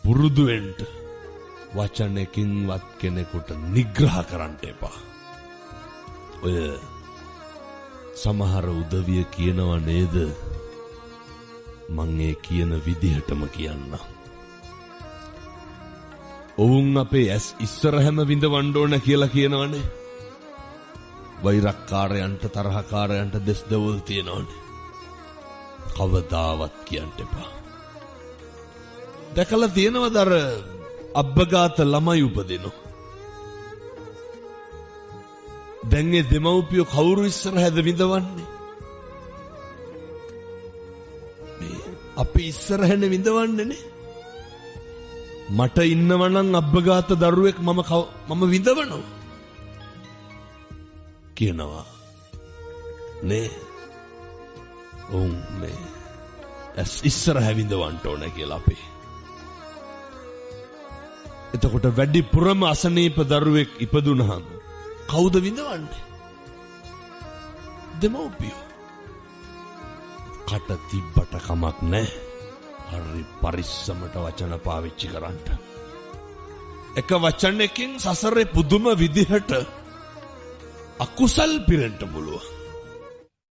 පුරුදු වෙන්න වචනකින්වත් කෙනෙකුට නිග්‍රහ කරන්න එපා. ඔය සමහර උදවිය කියනවා නේද? මං ඒ කියන විදිහටම කියන්න. ඔවුන් අපේ ඇස් ඉස්සරහම විඳවන්න ඕන කියලා කියනවනේ. වෛරක්කාරයන්ට තරහකාරයන්ට දෙස් දවල් තියනවනේ. කවදාවත් කියන්න එපා. දැකලා තියෙනවද අර අබ්බගාත ළමයි උපදිනෝ? දැන් ඒ දෙමව්පියෝ කවුරු ඉස්සරහද විඳවන්නේ? අපි ඉස්සරහනේ විඳවන්නේනේ. මට ඉන්නවනම් අබ්බගාත දරුවෙක් මම විඳවනවා කියනවා නේ. ඔවුන් මේ ඇස් ඉස්සරහ විඳවන්න ඕන කියලා අපි. එතකොට වැඩිපුරම අසනීප දරුවෙක් ඉපදුනහම කවුද විඳවන්නේ? දෙමව්පියෝ. කට තිබ්බට කමක් නැහැ. හරි පරිස්සමට වචන පාවිච්චි කරන්න. එක වචනයකින් සසරේ පුදුම විදිහට අකුසල් පිරෙන්න පුළුවන්.